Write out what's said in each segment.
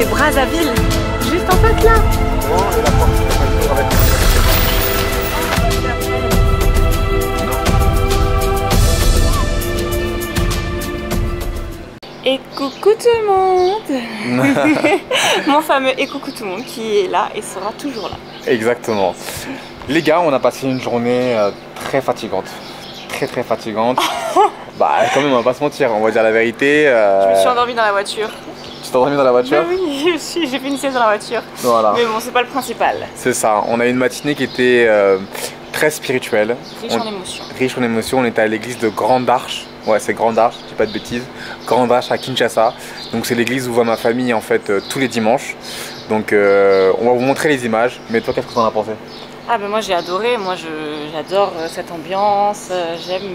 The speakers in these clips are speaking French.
c'est Brazzaville. Juste en face là. Et coucou tout le monde. Mon fameux et coucou tout le monde qui est là et sera toujours là. Exactement. Les gars, on a passé une journée très fatigante. Très fatigante. Bah quand même, on va pas se mentir, on va dire la vérité. Je me suis endormie dans la voiture. Tu t'es endormie dans la voiture? Oui, j'ai fait une sieste dans la voiture. Voilà. Mais bon, c'est pas le principal. C'est ça, on a eu une matinée qui était très spirituelle. Riche en émotions. Riche en émotions, on était à l'église de Grande Arche. Ouais, c'est Grande Arche, je dis pas de bêtises. Grande Arche à Kinshasa. Donc c'est l'église où va ma famille en fait tous les dimanches. Donc on va vous montrer les images. Mais toi, qu'est-ce que tu en as pensé? Ah ben moi j'ai adoré, moi j'adore cette ambiance, j'aime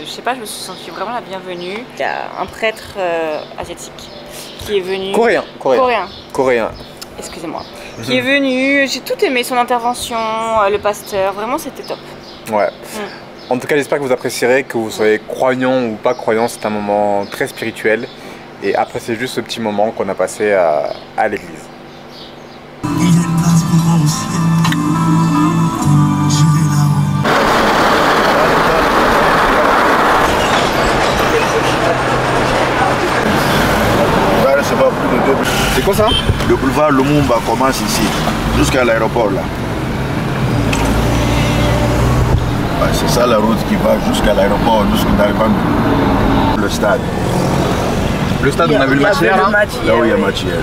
je sais pas, je me suis sentie vraiment la bienvenue. Il y a un prêtre asiatique qui est venu... Coréen. Excusez-moi. Qui est venu, j'ai tout aimé, son intervention, le pasteur, vraiment c'était top. Ouais. En tout cas, j'espère que vous apprécierez, que vous soyez croyant ou pas croyant, c'est un moment très spirituel. Et après, c'est juste ce petit moment qu'on a passé à l'église. Il y a une place pour moi aussi. Je vais là-haut. C'est pas plus de 2 minutes. C'est quoi ça? Le boulevard Lumumba commence ici, jusqu'à l'aéroport là. Ouais, c'est ça la route qui va jusqu'à l'aéroport, jusqu'à le stade. Le stade, on a vu le match hier là? Là où il y a match hier.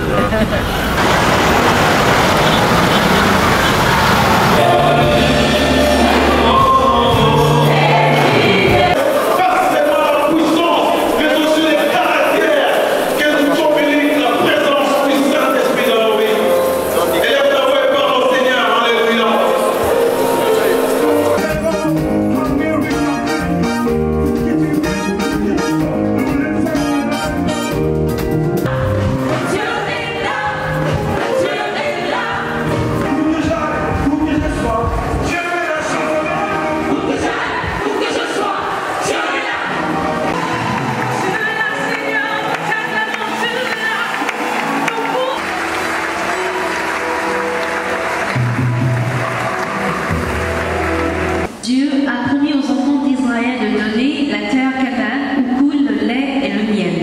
Dieu a promis aux enfants d'Israël de donner la terre Canaan où coule le lait et le miel.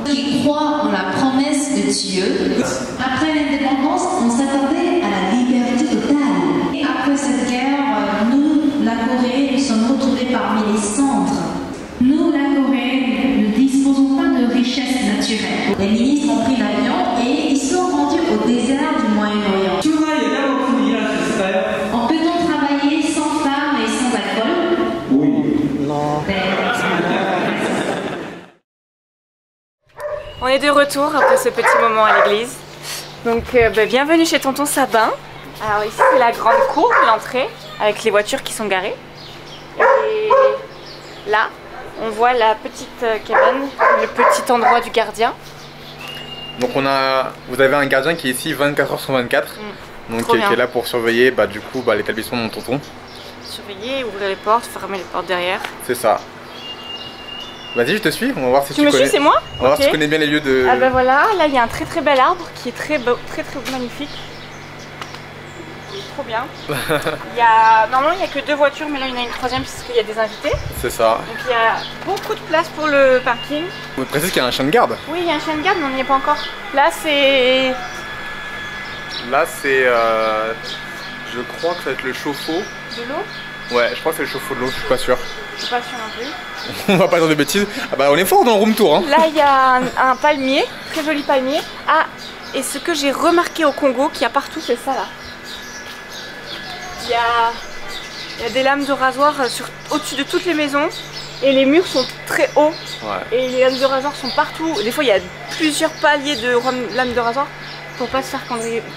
Qui croient en la promesse de Dieu. Après l'indépendance, on s'attendait à la liberté totale. Et après cette guerre, nous, la Corée, nous sommes retrouvés parmi les cendres. Nous, la Corée, ne disposons pas de richesses naturelles. Les ministres ont pris l'avion et ils sont rendus au désert du Moyen-Orient. On peut donc travailler sans femme et sans alcool? Non. On est de retour après ce petit moment à l'église. Donc bienvenue chez Tonton Sabin. Alors ici c'est la grande cour de l'entrée avec les voitures qui sont garées. Et là on voit la petite cabane, le petit endroit du gardien. Donc vous avez un gardien qui est ici 24h sur 24. Donc qui est là pour surveiller du coup l'établissement de mon tonton. Surveiller, ouvrir les portes, fermer les portes derrière. C'est ça. Vas-y, je te suis, on va voir si tu me connais. suis, c'est moi? On va voir si tu connais bien les lieux de... Ah ben voilà, là il y a un très bel arbre qui est très magnifique. Il est trop bien. Normalement il n'y a que 2 voitures, mais là il y en a une troisième puisqu'il y a des invités. C'est ça. Donc il y a beaucoup de place pour le parking. On précise qu'il y a un chien de garde. Oui, il y a un chien de garde, mais on n'y est pas encore. Là c'est... Je crois que ça va être le chauffe-eau. De l'eau? Ouais, je crois que c'est le chauffe-eau de l'eau, je suis pas sûr. Je suis pas sûre non plus. On va pas dire de bêtises. Ah bah on est fort dans le room tour hein. Là il y a un palmier, très joli palmier. Ah, et ce que j'ai remarqué au Congo qu'il y a partout, c'est ça là. Il y a des lames de rasoir au-dessus de toutes les maisons. Et les murs sont très hauts. Ouais. Et les lames de rasoir sont partout. Des fois il y a plusieurs paliers de lames de rasoir pour pas se faire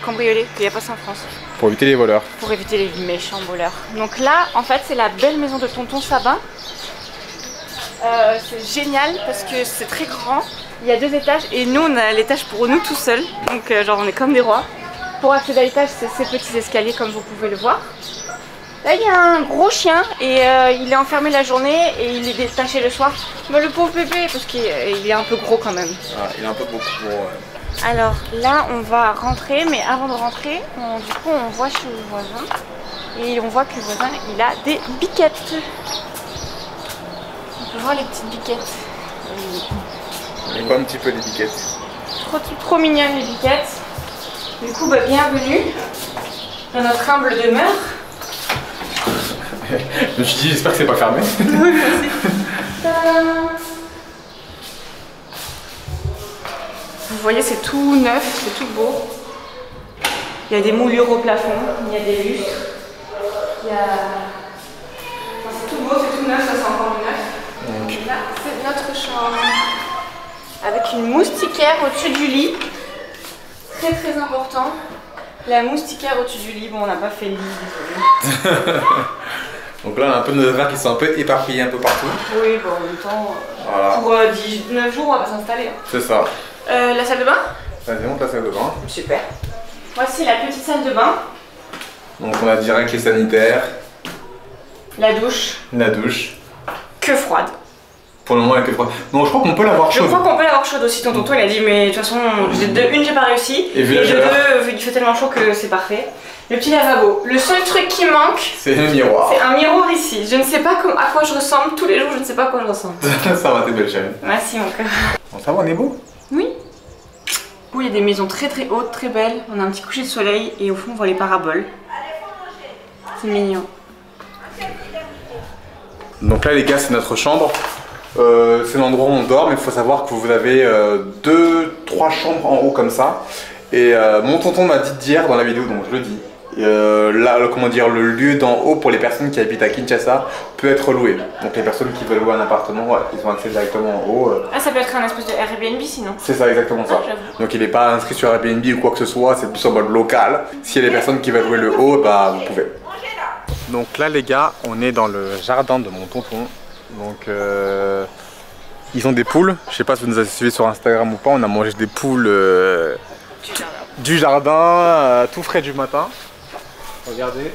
cambrioler. Il n'y a pas ça en France. Pour éviter les voleurs. Pour éviter les méchants voleurs. Donc là en fait c'est la belle maison de Tonton Sabin. C'est génial parce que c'est très grand. Il y a 2 étages et nous on a l'étage pour nous tout seuls. Donc genre on est comme des rois. Pour accéder à l'étage c'est ces petits escaliers comme vous pouvez le voir. Là il y a un gros chien et il est enfermé la journée et il est détaché le soir. Mais le pauvre bébé parce qu'il est un peu gros quand même. Ah, il est un peu beaucoup gros. Ouais. Alors là, on va rentrer, mais avant de rentrer, du coup, on voit chez le voisin. Et on voit que le voisin, il a des biquettes. On peut voir les petites biquettes. Et pas un petit peu les biquettes. Trop mignonnes les biquettes. Du coup, bah, bienvenue dans notre humble demeure. Je me suis dit, j'espère que c'est pas fermé. Oui, moi aussi. Vous voyez, c'est tout neuf, c'est tout beau. Il y a des moulures au plafond, il y a des lustres. Il y a... Enfin, c'est tout beau, c'est tout neuf, ça c'est encore du neuf. Donc là, c'est notre chambre. Avec une moustiquaire au-dessus du lit. Très très important. La moustiquaire au-dessus du lit, bon on n'a pas fait le lit, désolé. Donc là on a un peu nos affaires qui sont un peu éparpillées un peu partout. Oui, bon en même temps, voilà. Pour 19 jours on va s'installer. C'est ça. La salle de bain? Vas-y, monte la salle de bain. Super. Voici la petite salle de bain. Donc on a direct les sanitaires. La douche. La douche. Que froide. Pour le moment, elle est que froide. Non, je crois qu'on peut l'avoir chaude. Je crois qu'on peut l'avoir chaude aussi. Ton tonton il a dit, mais de toute façon, de une, j'ai pas réussi. Et de deux, vu qu'il fait tellement chaud que c'est parfait. Le petit lavabo. Le seul truc qui manque, c'est le miroir. C'est un miroir ici. Je ne sais pas à quoi je ressemble. Tous les jours, je ne sais pas à quoi je ressemble. Ça va, t'es belle, chérie. Merci, mon cœur. Bon, ça va, on est beau? Oui. Il y a des maisons très très hautes, très belles. On a un petit coucher de soleil et au fond, on voit les paraboles. C'est mignon. Donc là, les gars, c'est notre chambre. C'est l'endroit où on dort, mais il faut savoir que vous avez 2-3 chambres en haut comme ça. Et mon tonton m'a dit d'hier dans la vidéo, donc je le dis. Là, comment dire, le lieu d'en haut pour les personnes qui habitent à Kinshasa peut être loué. Donc les personnes qui veulent louer un appartement, ouais, ils ont accès directement en haut. Ah, ça peut être un espèce de Airbnb sinon. C'est ça, exactement ça. Donc il n'est pas inscrit sur Airbnb ou quoi que ce soit, c'est plus en mode local. S'il y a des personnes qui veulent louer le haut, bah vous pouvez. Donc là les gars, on est dans le jardin de mon tonton. Donc ils ont des poules. Je sais pas si vous nous avez suivis sur Instagram ou pas, on a mangé des poules du jardin, tout frais du matin. Regardez.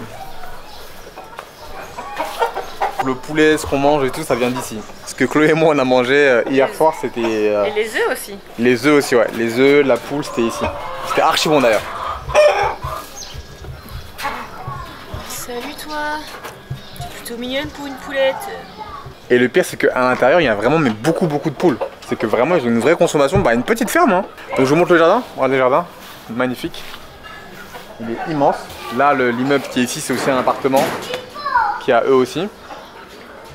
Le poulet, ce qu'on mange et tout, ça vient d'ici. Ce que Chloé et moi on a mangé hier soir, c'était... Et les œufs aussi. Les œufs aussi, ouais. Les œufs, la poule, c'était ici. C'était archi bon d'ailleurs. Salut toi. T'es plutôt mignonne pour une poulette. Et le pire, c'est qu'à l'intérieur, il y a vraiment mais beaucoup de poules. C'est que vraiment, ils ont une vraie consommation, bah une petite ferme. Hein. Donc je vous montre le jardin. Regardez le jardin. Magnifique. Il est immense. Là, l'immeuble qui est ici, c'est aussi un appartement qui a eux aussi.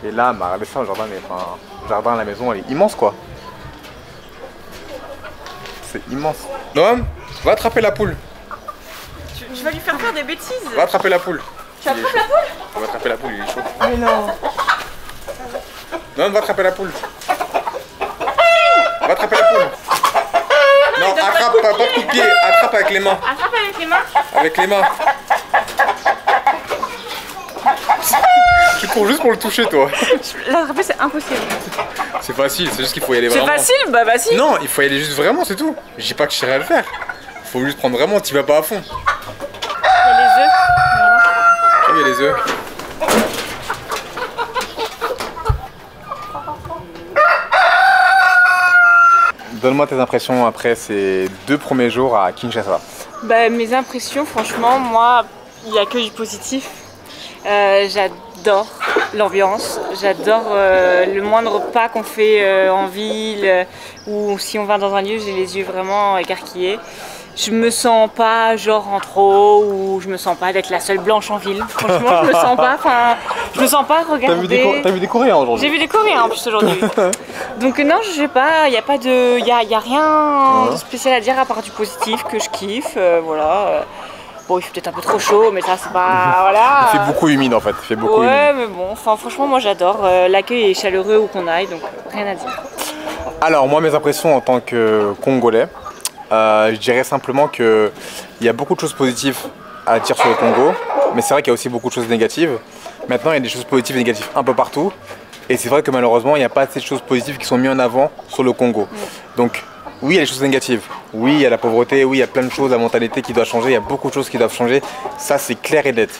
Et là, bah, regardez ça, le jardin, le jardin à la maison, elle est immense quoi. C'est immense. Noam, va attraper la poule. Tu vas lui faire des bêtises. Va attraper la poule. Tu attrapes la poule? On va attraper la poule, il est chaud. Mais non. Noam, va attraper la poule. Va attraper la poule. Non, attrape, pas de coup de pied, attrape avec les mains. Attrape avec les mains. Avec les mains. Tu cours juste pour le toucher, toi. L'attraper, c'est impossible. C'est facile, c'est juste qu'il faut y aller vraiment. C'est facile? Bah facile. Non, il faut y aller juste vraiment, c'est tout. Je dis pas que je saurais le faire. Il faut juste prendre vraiment, tu vas pas à fond. Il y a les œufs. Il y a les œufs. Donne-moi tes impressions après ces 2 premiers jours à Kinshasa. Bah, mes impressions, franchement, moi, il n'y a que du positif. J'adore l'ambiance, j'adore le moindre pas qu'on fait en ville ou si on va dans un lieu, j'ai les yeux vraiment écarquillés. Je me sens pas genre en trop ou je me sens pas d'être la seule blanche en ville. Franchement, je me sens pas, je me sens pas regarder. T'as vu des Coréens aujourd'hui? J'ai vu des Coréens en plus aujourd'hui. Donc non, je sais pas, y a rien de spécial à dire à part du positif que je kiffe, voilà. Bon, il fait peut-être un peu trop chaud, mais ça c'est pas, voilà. Il fait beaucoup humide en fait, il fait beaucoup humide. Ouais, mais bon, franchement, moi j'adore. L'accueil est chaleureux où qu'on aille, donc rien à dire. Alors moi, mes impressions en tant que Congolais. Je dirais simplement qu'il y a beaucoup de choses positives à dire sur le Congo, mais c'est vrai qu'il y a aussi beaucoup de choses négatives. Maintenant, il y a des choses positives et négatives un peu partout, et c'est vrai que malheureusement, il n'y a pas assez de choses positives qui sont mises en avant sur le Congo. Donc, oui, il y a des choses négatives, oui, il y a la pauvreté, oui, il y a plein de choses, la mentalité qui doit changer, il y a beaucoup de choses qui doivent changer, ça c'est clair et net.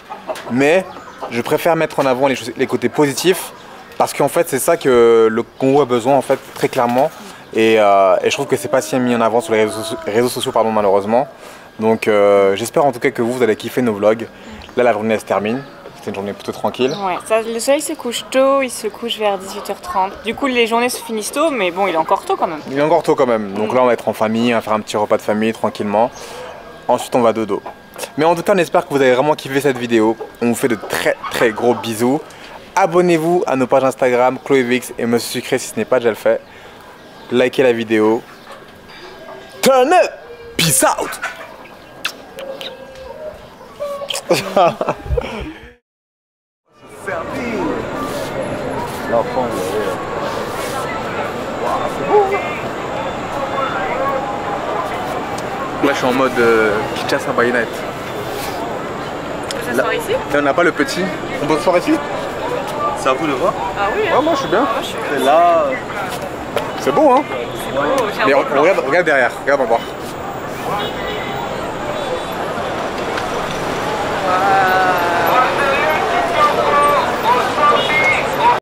Mais je préfère mettre en avant les côtés positifs, parce qu'en fait, c'est ça que le Congo a besoin, en fait, très clairement. Et je trouve que c'est pas si mis en avant sur les réseaux sociaux pardon, malheureusement. Donc j'espère en tout cas que vous allez kiffer nos vlogs. Là la journée elle se termine. C'était une journée plutôt tranquille. Ouais, ça, le soleil se couche tôt, il se couche vers 18h30. Du coup les journées se finissent tôt, mais bon il est encore tôt quand même. Il est encore tôt quand même. Donc là on va être en famille, on va faire un petit repas de famille tranquillement. Ensuite on va dodo. Mais en tout cas on espère que vous avez vraiment kiffé cette vidéo. On vous fait de très gros bisous. Abonnez-vous à nos pages Instagram, ChloéVX et Monsieur Sucré si ce n'est pas déjà le fait. Likez la vidéo. Turn up! Peace out! Là je suis en mode Kinshasa baïonnette. On peut s'asseoir ici? Là on n'a pas le petit. On peut s'asseoir ici? C'est à vous de voir. Ah oui, Ouais, moi je suis bien. Et là, c'est beau hein. c'est beau, j'ai un Mais beau plan. regarde derrière, regarde en bas. Waouh.